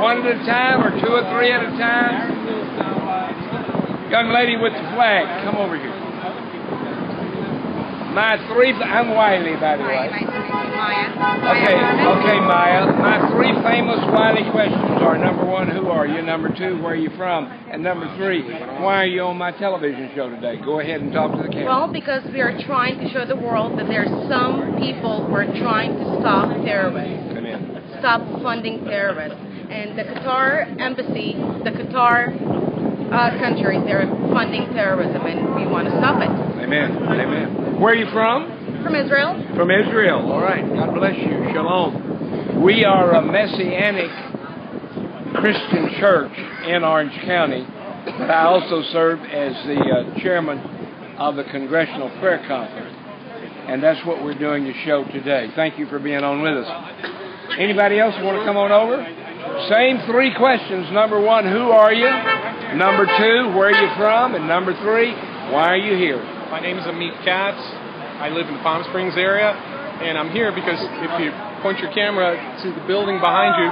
One at a time or two or three at a time? Young lady with the flag, come over here. I'm Wiley, by the way. Okay, Maya. My three famous Wiley questions are: number one, who are you? Number two, where are you from? And number three, why are you on my television show today? Go ahead and talk to the camera. Well, because we are trying to show the world that there are some people who are trying to stop terrorists. Come in. Stop funding terrorists. And the Qatar embassy, the Qatar country, they're funding terrorism, and we want to stop it. Amen. Amen. Where are you from? From Israel. From Israel. All right. God bless you. Shalom. We are a Messianic Christian church in Orange County, but I also serve as the chairman of the Congressional Prayer Conference, and that's what we're doing the show today. Thank you for being on with us. Anybody else want to come on over? Same three questions. Number one, who are you? Number two, where are you from? And number three, why are you here? My name is Amit Katz. I live in the Palm Springs area, and I'm here because if you point your camera to the building behind you,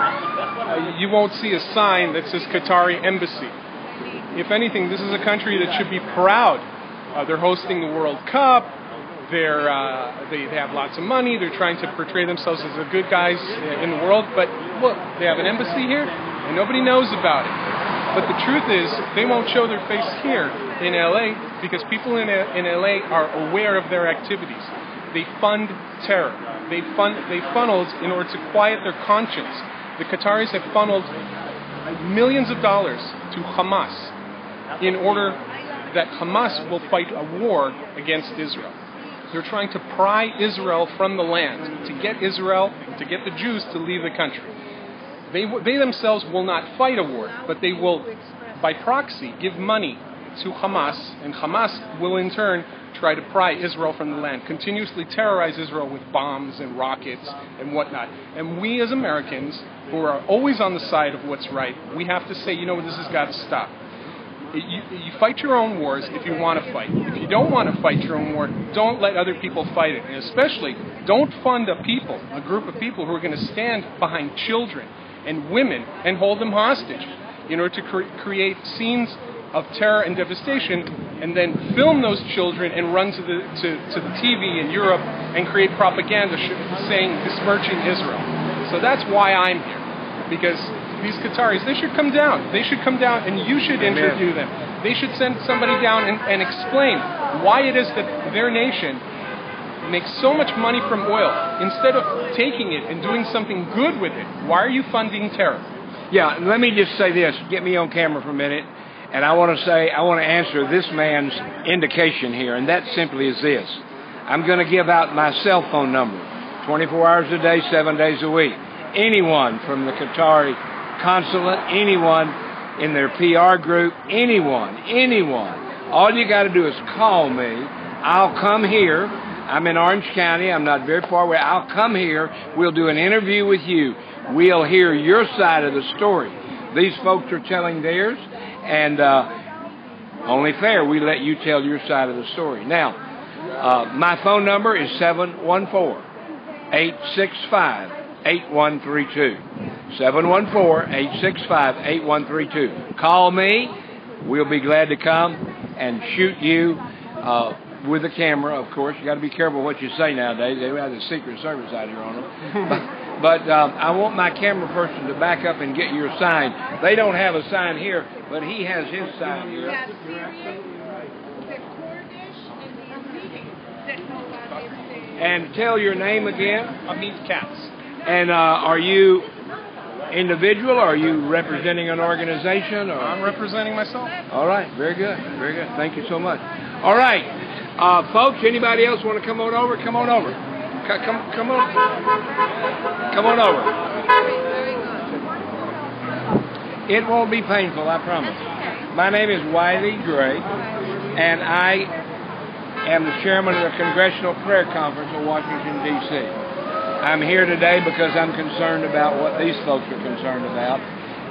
you won't see a sign that says Qatari Embassy. If anything, this is a country that should be proud. They're hosting the World Cup. They have lots of money. They're trying to portray themselves as the good guys in the world. But look, they have an embassy here, and nobody knows about it. But the truth is, they won't show their face here in LA because people in LA are aware of their activities. They fund terror. They funneled in order to quiet their conscience. The Qataris have funneled millions of dollars to Hamas in order that Hamas will fight a war against Israel. They're trying to pry Israel from the land, to get Israel, to get the Jews to leave the country. They themselves will not fight a war, but they will, by proxy, give money to Hamas, and Hamas will in turn try to pry Israel from the land, continuously terrorize Israel with bombs and rockets and whatnot. And we as Americans, who are always on the side of what's right, we have to say, you know what, this has got to stop. You fight your own wars if you want to fight. If you don't want to fight your own war, don't let other people fight it. And especially, don't fund a group of people who are going to stand behind children and women and hold them hostage in order to create scenes of terror and devastation, and then film those children and run to the TV in Europe and create propaganda saying, besmirching Israel. So that's why I'm here, because these Qataris, they should come down. They should come down, and you should interview them. They should send somebody down and explain why it is that their nation makes so much money from oil. Instead of taking it and doing something good with it, why are you funding terror? Yeah, let me just say this. Get me on camera for a minute. And I want to answer this man's indication here, and that simply is this. I'm going to give out my cell phone number, 24 hours a day, 7 days a week. Anyone from the Qatari consulate, anyone in their PR group, anyone. All you got to do is call me. I'll come here. I'm in Orange County. I'm not very far away. I'll come here. We'll do an interview with you. We'll hear your side of the story. These folks are telling theirs, and only fair we let you tell your side of the story. Now, my phone number is 714-865-8132. 714-865-8132. Call me. We'll be glad to come and shoot you with a camera, of course. You got to be careful what you say nowadays. They have the Secret Service out here on them. But I want my camera person to back up and get your sign. They don't have a sign here, but he has his sign here. And tell your name again. Amit Katz. And are you individual, or are you representing an organization? Or? I'm representing myself. All right, very good, very good. Thank you so much. All right, folks, anybody else want to come on over? Come on over. Come on over. It won't be painful, I promise. My name is Wiley Gray, and I am the chairman of the Congressional Prayer Conference in Washington, D.C. I'm here today because I'm concerned about what these folks are concerned about.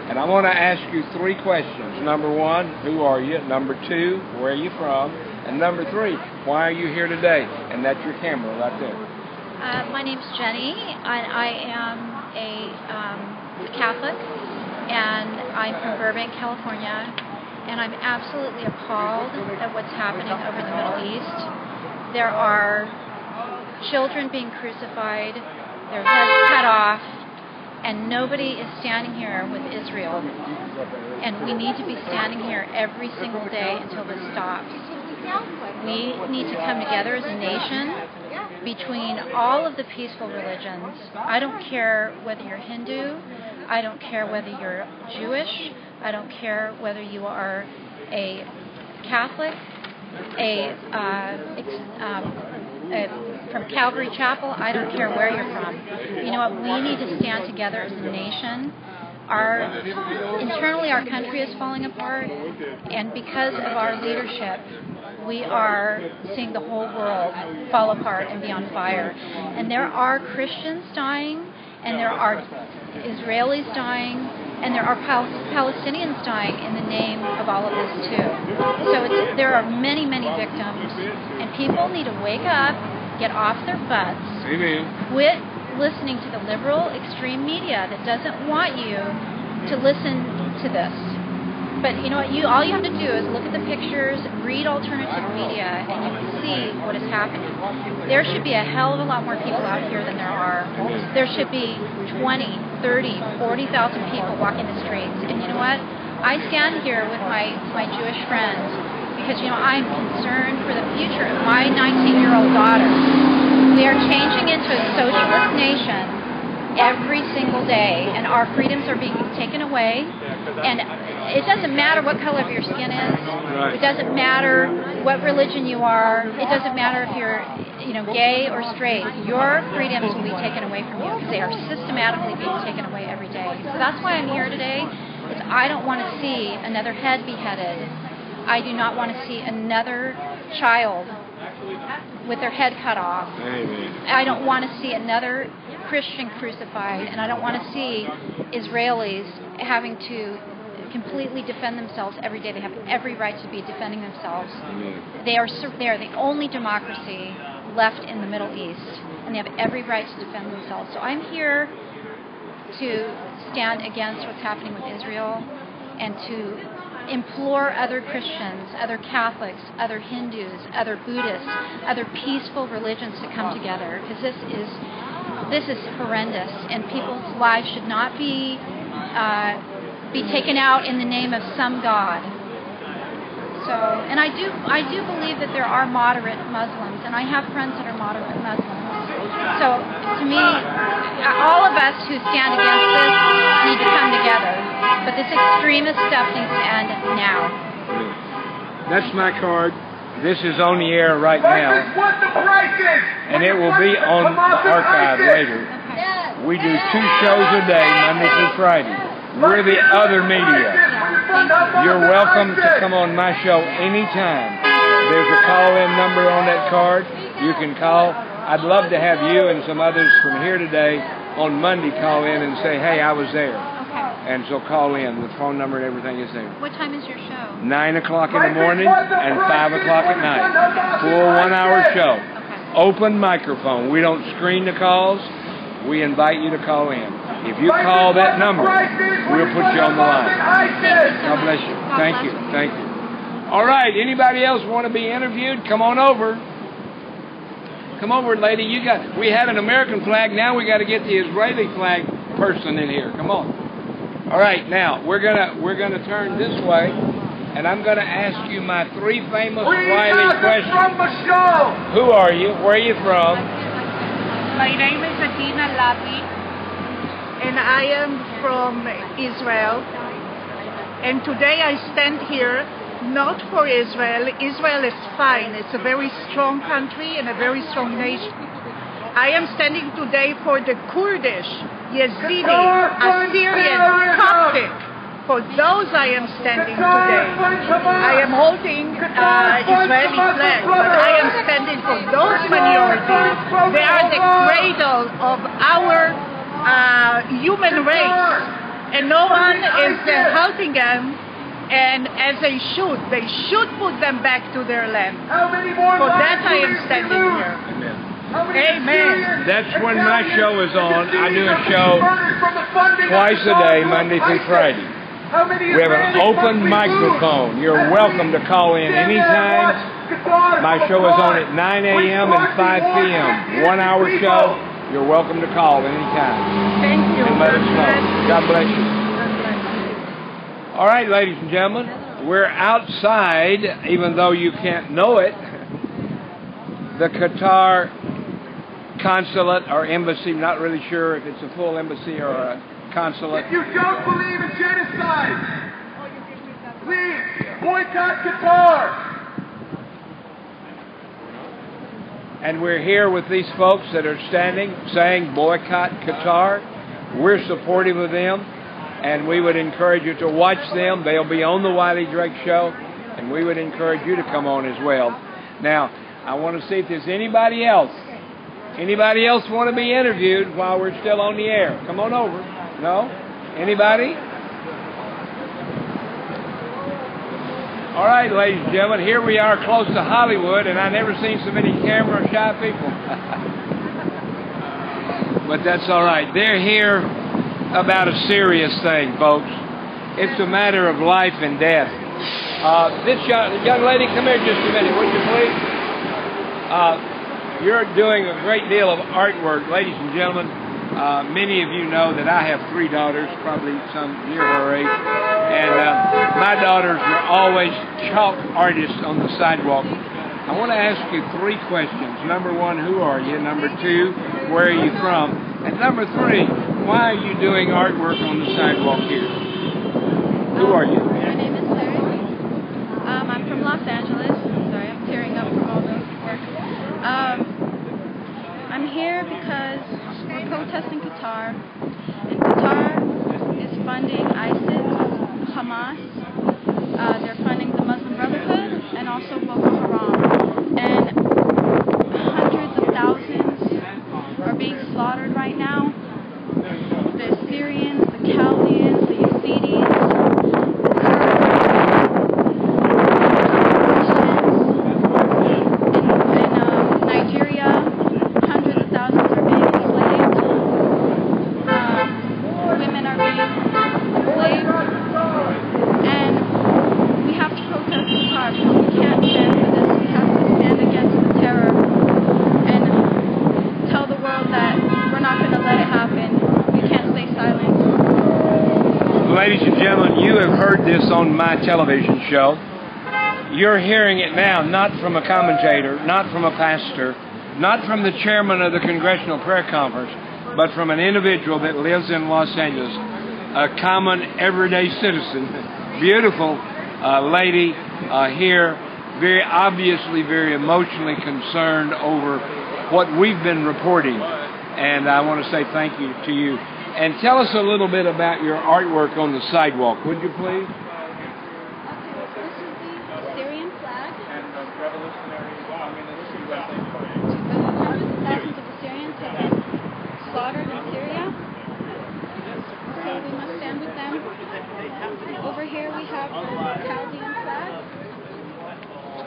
And I want to ask you three questions. Number one, who are you? Number two, where are you from? And number three, why are you here today? And that's your camera right there. My name's Jenny, and I am a Catholic, and I'm from Burbank, California, and I'm absolutely appalled at what's happening over the Middle East. There are children being crucified, their heads cut off, and nobody is standing here with Israel. And we need to be standing here every single day until this stops. We need to come together as a nation between all of the peaceful religions. I don't care whether you're Hindu, I don't care whether you're Jewish, I don't care whether you are a Catholic, from Calvary Chapel, I don't care where you're from. You know what? We need to stand together as a nation. Internally, our country is falling apart, and because of our leadership, we are seeing the whole world fall apart and be on fire. And there are Christians dying, and there are Israelis dying, and there are Palestinians dying in the name of all of this too. So there are many, many victims, and people need to wake up, get off their butts, quit listening to the liberal extreme media that doesn't want you to listen to this. But you know what? All you have to do is look at the pictures, read alternative media, and you can see what is happening. There should be a hell of a lot more people out here than there are. There should be 20, 30, 40,000 people walking the streets. And you know what? I stand here with my Jewish friends because, you know, I'm concerned for the future of my 19-year-old daughter. We are changing into a socialist nation every single day, and our freedoms are being taken away. And it doesn't matter what color your skin is. It doesn't matter what religion you are. It doesn't matter if you're, you know, gay or straight. Your freedoms will be taken away from you because they are systematically being taken away every day. So that's why I'm here today. Is I don't want to see another head beheaded. I do not want to see another child with their head cut off. I don't want to see another Christian crucified, and I don't want to see Israelis having to completely defend themselves every day. They have every right to be defending themselves. They are the only democracy left in the Middle East, and they have every right to defend themselves. So I'm here to stand against what's happening with Israel and to implore other Christians, other Catholics, other Hindus, other Buddhists, other peaceful religions to come together, because this is horrendous, and people's lives should not be taken out in the name of some god. So, and I do believe that there are moderate Muslims, and I have friends that are moderate Muslims. So, to me, all of us who stand against this need to come together. But this extremist stuff needs to end now. That's my card. This is on the air right now, and it will be on archive later. We do 2 shows a day, Monday through Friday. We're the other media. You're welcome to come on my show anytime. There's a call-in number on that card. You can call. I'd love to have you and some others from here today on Monday call in and say, hey, I was there. And so call in. The phone number and everything is there. What time is your show? 9 o'clock in the morning and 5 o'clock at night. Full 1-hour show. Okay. Open microphone. We don't screen the calls. We invite you to call in. If you call that number, we'll put you on the line. God bless you. Thank you. Thank you. All right. Anybody else want to be interviewed? Come on over. Come over, lady. We had an American flag. Now we got to get the Israeli flag person in here. Come on. All right, now we're gonna turn this way, and I'm gonna ask you my 3 famous Riley questions. Who are you? Where are you from? My name is Adina Lapi, and I am from Israel. And today I stand here not for Israel. Israel is fine. It's a very strong country and a very strong nation. I am standing today for the Kurdish, Yazidi, Assyrian, Coptic. For those I am standing today. I am holding Israeli flag, but I am standing for those minorities. They are the cradle of our human race, and no one is helping them. And as they should put them back to their land. For that I am standing here. Amen. Amen. That's when my show is on. I do a show twice a day, Monday through Friday. We have an open microphone. You're welcome to call in anytime. My show is on at 9 a.m. and 5 p.m. 1 hour show. You're welcome to call anytime. Thank you. And let us know. God bless you. All right, ladies and gentlemen, we're outside, even though you can't know it. The Qatar consulate or embassy, not really sure if it's a full embassy or a consulate. If you don't believe in genocide, please boycott Qatar. And we're here with these folks that are standing, saying boycott Qatar. We're supportive of them, and we would encourage you to watch them. They'll be on the Wiley Drake Show, and we would encourage you to come on as well. Now, I want to see if there's anybody else. Anybody else want to be interviewed while we're still on the air? Come on over. No? Anybody? All right, ladies and gentlemen, here we are close to Hollywood, and I've never seen so many camera-shy people. But that's all right. They're here about a serious thing, folks. It's a matter of life and death. This young lady, come here just a minute, would you please? You're doing a great deal of artwork, ladies and gentlemen. Many of you know that I have 3 daughters, probably some near her age, and my daughters are always chalk artists on the sidewalk. I want to ask you 3 questions. Number 1, who are you? Number 2, where are you from? And number 3, why are you doing artwork on the sidewalk here? Who are you? My name is Larry. I'm from Los Angeles. Sorry, I'm tearing up from all the work. I'm here because we're protesting Qatar, and Qatar is funding ISIS, Hamas. They're funding the Muslim Brotherhood and also Boko Haram. And hundreds of thousands are being slaughtered right now. The Syrians, the Chaldeans, the Yazidis, the Kurds, in Nigeria, hundreds of thousands are being enslaved. Women are being enslaved. And we have to protest Qatar because we can't stand for this. We have to stand against the terror and tell the world that we're not going to let it happen. We can't stay silent. Ladies and gentlemen, you have heard this on my television show. You're hearing it now, not from a commentator, not from a pastor, not from the chairman of the Congressional Prayer Conference, but from an individual that lives in Los Angeles, a common, everyday citizen, beautiful lady here, very obviously very emotionally concerned over what we've been reporting. And I want to say thank you to you. And tell us a little bit about your artwork on the sidewalk, would you please? Okay, this is the Syrian flag. And the revolutionary, Hundreds of thousands of Assyrians have been slaughtered in Syria. So we must stand with them. Over here we have the Chaldean flag.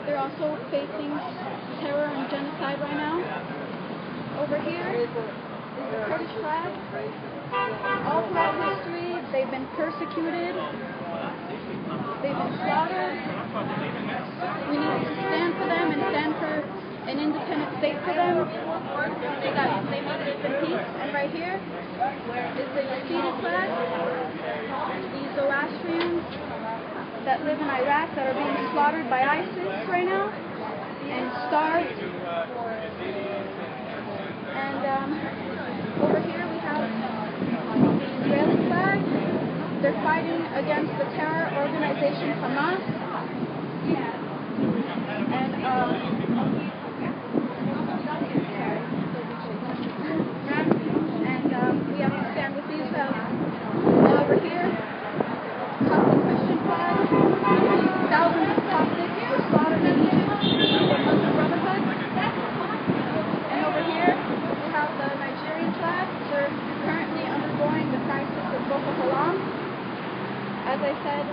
They're also facing terror and genocide right now. Over here is the Kurdish flag. All throughout history, they've been persecuted. They've been slaughtered. We need to stand for them and stand for an independent state for them so that they may live in peace. And right here is the Yazidi flag. These Zoroastrians that live in Iraq that are being slaughtered by ISIS right now and starved. And over here we have the Israeli flag. They're fighting against the terror organization Hamas. And we have to stand with the Israelis. And over here, Coptic Christian flag. Thousands of Coptics were slaughtered in Egypt for Muslim Brotherhood. And over here, we have the Nigerian flag. They're currently undergoing the crisis of Boko Haram. As I said,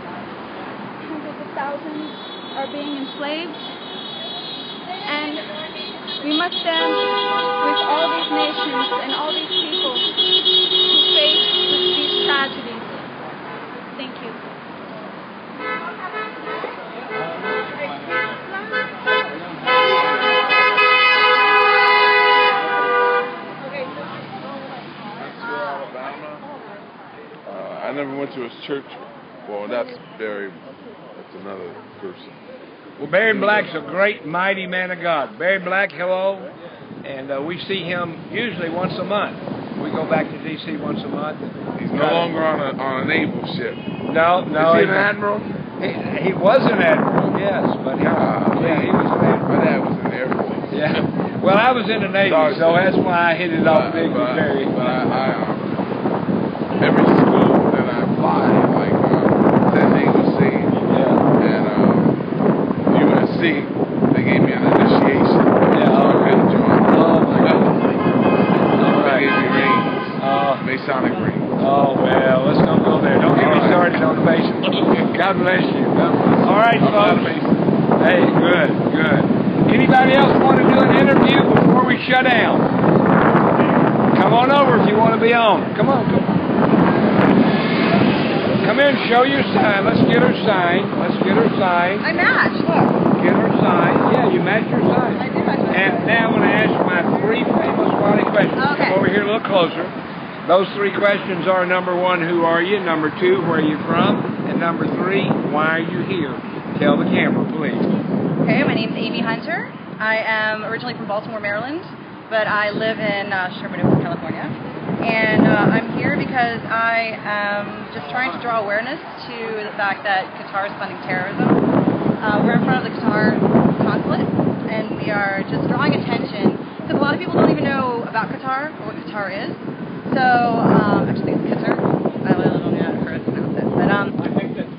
hundreds of thousands are being enslaved. And We must stand with all these nations and all these people who face these tragedies. Thank you. I never went to his church. Well, that's another person. Well, Barry Black's a great, mighty man of God. Barry Black, hello. And we see him usually once a month. We go back to D.C. once a month. He's no longer on a naval ship. No. Is he an admiral? He was an admiral, yes. But he was an admiral. My dad was in the Air Force. Yeah. Well, I was in the Navy, so that's why I hit it off big with Barry. But every school that I applied, like San Diego State and USC, they gave me an initiation. Yeah, so I could join. Right. They gave me rings, Masonic rings. Oh, well, let's don't go there. Don't get me started on the Masons. God bless you. All right, folks. Hey, good. Anybody else want to do an interview before we shut down? Come on over if you want to be on. Come on. Come in, show your sign. Let's get her signed. I match. Look. Get her signed. Yeah, you match your sign. I do match my sign. And now I'm going to ask my 3 famous Wally questions. Okay. Come over here a little closer. Those 3 questions are: number 1, who are you? Number 2, where are you from? And number 3, why are you here? Tell the camera, please. Okay, my name's Amy Hunter. I am originally from Baltimore, Maryland, but I live in Sherman Oaks, California. And I'm here because I am just trying to draw awareness to the fact that Qatar is funding terrorism. We're in front of the Qatar consulate, and we are just drawing attention, because a lot of people don't even know about Qatar or what Qatar is. So, actually it's Qatar. I don't know how to pronounce it.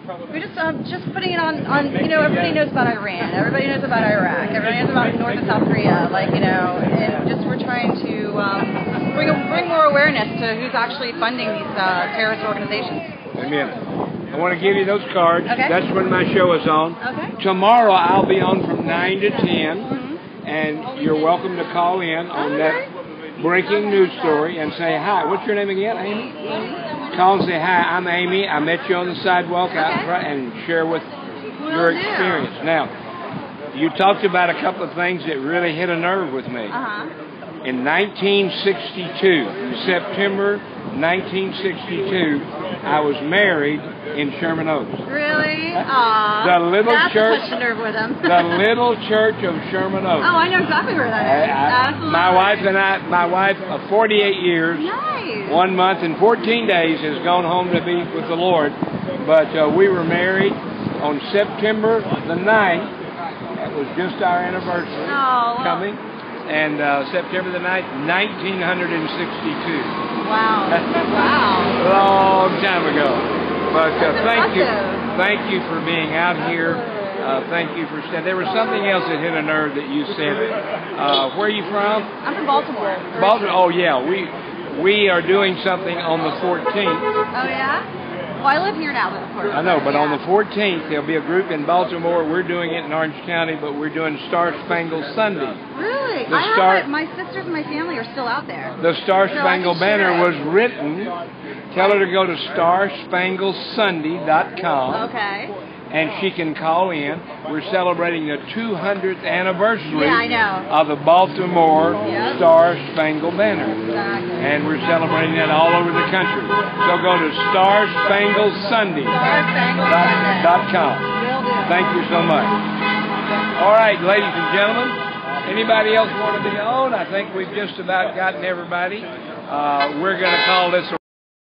But we're just putting it on, everybody knows about Iran, everybody knows about Iraq, everybody knows about North and South Korea, and just we're trying to bring more awareness to who's actually funding these terrorist organizations. Amen. I want to give you those cards. Okay. That's when my show is on. Okay. Tomorrow I'll be on from 9 to 10, and you're welcome to call in on that breaking news story and say hi. What's your name again, Amy? Call and say hi. I'm Amy. I met you on the sidewalk out in front, and share with your experience. Now, you talked about a couple of things that really hit a nerve with me. In 1962, September 1962, I was married in Sherman Oaks. Really? The little that's church. a nerve with them. The little church of Sherman Oaks. Oh, I know exactly where that is. Absolutely. My wife of 48 years, Nice. 1 month and 14 days, has gone home to be with the Lord. But we were married on September the 9th. That was just our anniversary coming. And September the 9th, 1962. Wow. Long time ago. But thank impressive. you for being out here. Thank you for standing. There was something else that hit a nerve that you said. Where are you from? I'm from Baltimore. Baltimore. Oh yeah, we are doing something on the 14th. Oh yeah? Well, I live here now, of course. I know, but on the 14th there'll be a group in Baltimore. We're doing it in Orange County, but we're doing Star Spangled Sunday. Really? My sisters and my family are still out there. The Star Spangled Banner was written. Tell her to go to StarSpangled.Sunday.com. Okay. And she can call in. We're celebrating the 200th anniversary of the Baltimore Star Spangled Banner. Exactly. And we're celebrating that all over the country. So go to StarSpangled.Sunday.com. Thank you so much. All right, ladies and gentlemen. Anybody else want to be on? I think we've just about gotten everybody. We're going to call this